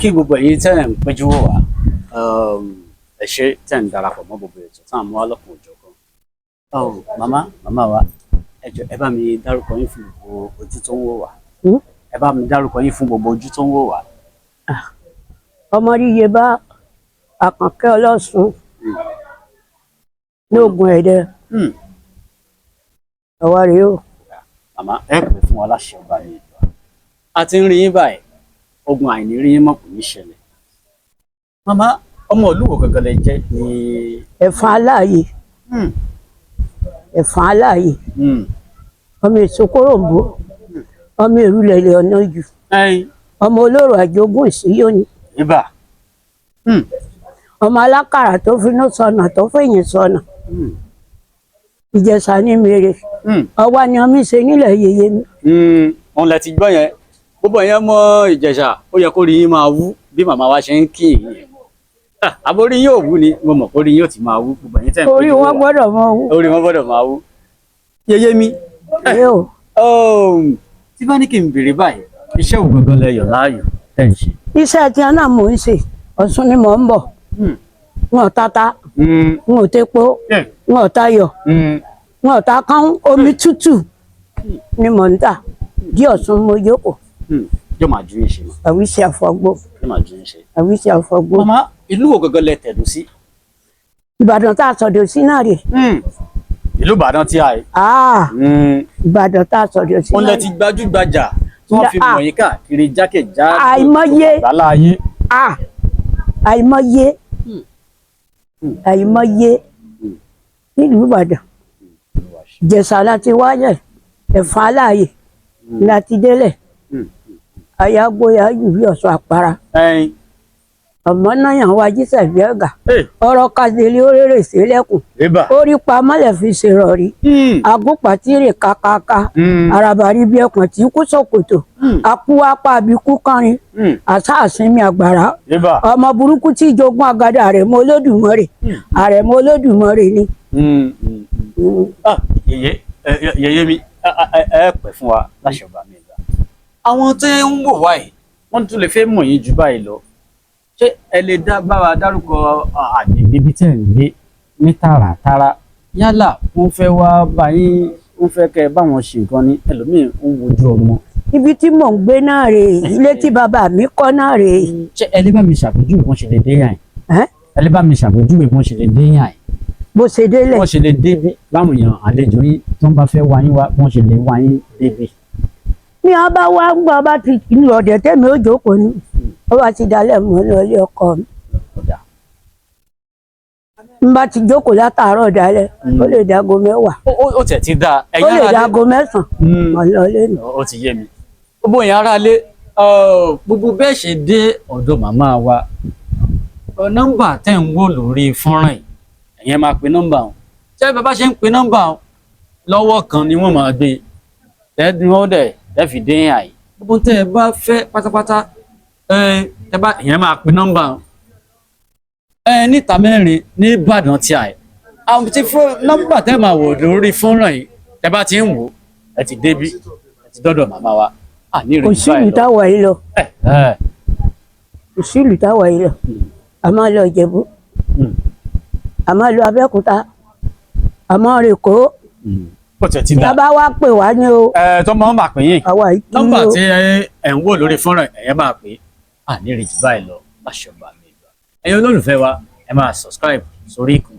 kí gbogbo ẹ̀yin tẹ́ ẹ̀ ń péjú wò wá ẹ ṣé tẹ́ ẹ̀ ń darapọ̀ mọ́ gbogbo ètò táwọn mú wá lọ́kùn òjọ̀kan. màmá wa ẹ jọ̀ọ́ ẹ bá mi dárúkọ yín fún gbogbo ojú tó ń wò wá. ẹ bá mi dárúkọ yín fún gbogbo ojú tó ń wò wá. ọmọ yíyẹ bá Àkànkẹ́ Ọlọ́sùn lóògùn ẹ̀dẹ̀ ọwọ́ rèé o. màmá ẹ pè fún wa láṣẹ ọba ní ìlú a ti ń rí yín báyìí ogun àìní rí yín mọ̀ kò ní ṣẹlẹ̀. màmá ọmọ ìlú wo gangan lẹ jẹ́ ní. Ẹ̀fọ̀n Aláàyè Ẹ̀fọ̀n Aláàyè ọmọ Èsokòròǹbó ọmọ Èrúlẹ̀lẹ̀ ọ̀nà jù ọmọ olóró àjogún ìsíyóni ibà ọmọ alákàrà tó finú sọnà tó fẹ̀yìn sọnà Ìjẹ̀ṣà ní mèrè ọwọ́ ni ọmọ ìṣe nílẹ̀ yèyé mi. òun lẹ ti gbọ́ yẹn gbogbo yẹn mọ Ìjẹ̀ṣà ó yẹ kó rí yín máa wú bí màmá wa ṣe ń kí yín àbórí yín ò wú ni mo mọ̀ kó rí yín ò ti máa wú gbogbo yẹn tẹ̀ ń pè é orí wọn gbọ́dọ̀ máa wú. orí wọn gbọ́dọ̀ máa wú. yèyé mi tí bá ní kí n béèrè báyìí iṣẹ́ wo gangan lẹ yàn láàyò tẹ̀ ń ṣe. iṣẹ́ tí wọn náà mò ń ṣe Ọ̀ṣun ni mò ń bọ̀ wọn ò tata wọn ò tepo wọn ò tayọ̀ wọn ò ta kán omi tútù ni mò ń tà dí Ọ̀ṣun mo jókòó. yóò máa ju yín ṣe mọ. àwíṣe àfọgbó. yóò máa ju yín ṣe. àwíṣe àfọgbó. màmá ìlú wo gangan lẹ tẹ̀dó sí. Ìbàdàn tá a sọ̀dọ̀ sí náà rè. ìlú Ìbàdàn tí a yìí. Ìbàdàn tá a sọ̀dọ̀ sí náà rè. wọ́n lẹ ti gbajúgbajà tí wọ́n fi mọ̀ yín káàkiri jákèjádò àìmọye àgbáláyé. àìmọye àìmọye nílùú Ìbàdàn Ìjẹ̀ṣà láti wáyẹ̀ Ẹ̀fọ̀n Aláàyè láti délẹ̀ ayágbóyà jù bí Ọ̀ṣun àpárá ọmọ náà yàn wá jíṣẹ́ bí ọ̀gá ọ̀rọ̀ kàdélé oréré sílẹ̀kùn orí pamọ́lẹ̀ fi ṣèrọ̀rí agúnpàtìrè kákáká arabari bí ẹkùn tí kú sòkòtò akúwápá àbíkú kọrin àṣà àsinmi àgbàrá ọmọ burúkú tí jogún agada Àrẹ̀mọ Olódùmarè Àrẹ̀mọ Olódùmarè ni. yèyé mi ẹ pẹ́ fún wa láṣẹ ọba mi ìgbà àwọn tí ń wò wáyé wọ́n tún lè fẹ́ mọ̀ yín jù báyìí lọ ṣé ẹ lè bá wa dárúkọ àgbègbè ibi tẹ́ ẹ̀ ń gbé ní tààràtàrà yálà wọ́n fẹ́ wá bá yín wọ́n fẹ́ kẹ́ ẹ bá wọn ṣe nǹkan ní ẹlòmíín ń wojú ọmọ. ibi tí mò ń gbé náà rèé ilé tí bàbá mi kọ́ náà rèé. ṣé ẹ lè bá mi ṣàpèjúwe bọ́n ṣe lè dé yàn yìí. ẹ lè bá mi ṣàpèjúwe bọ́n ṣe lè dé yàn yìí. bó ṣe délẹ̀. bọ́n ṣe lè dé báwọn èèyàn àlejò yín tó ń bá fẹ́ wá yín wá bọ́n ṣe lè wá yín débi. ní a bá wá ń gbọ́ bá ti lọ ọ̀dẹ̀ tẹ́mi ó jókòó ni ó bá ti dalẹ̀ mọ́ lọ́lé ọkọ mi. n bá ti jókòó látàárọ̀ dalẹ̀ ó lè dago mẹ́wàá. ó tẹ̀ ti dáa. ó lè dago mẹ́sàn-án ọ̀lọ́lé nù. ó ti yé mi. gbogbo èèyàn ara lé gbogbo bẹ́ẹ̀ ṣe dé ọ̀dọ̀ màmá wa nọ́mbà tẹ̀ ń wò lórí fọ́nrán yìí ẹ̀yẹn máa pe nọ́mbà wọn. ṣé bàbá ṣe ń pe nọ́mbà wọn lọ́wọ́ kan ni wọ́n máa gbé tẹ́ẹ̀dúnwọ́dẹ̀ tẹ́ẹ̀fì dé àyè. gbogbo tẹ́ ẹ bá fẹ́ pátápátá ìyẹn máa pe nọ́mbà níta mẹ́rin ní Ìbàdàn tí a yẹ àwọn tí nọ́mbà tẹ́ máa wò lórí fọ́nrán yìí tẹ́ bá ti ń wò ẹ ti débi ẹ ti dọ́dọ̀ màmá wa ní ìrìn kò sí ìlú táwa yìí lọ kò sí ìlú táwa yìí lọ a máa lọ Ìjẹ̀bú a máa lọ Abẹ́òkúta a máa rè kó bàbá wa pè wá ní o. tó máa ń bà pín yín nọ́mbà tí ẹ ń wò lórí fọ́nrán ẹ̀yẹ́ máa pè ní ìrìn jù báyìí lọ láṣọ bá mi gbà. ẹ̀yin olólùfẹ́ wa ẹ máa subscribe sórí ìkànnì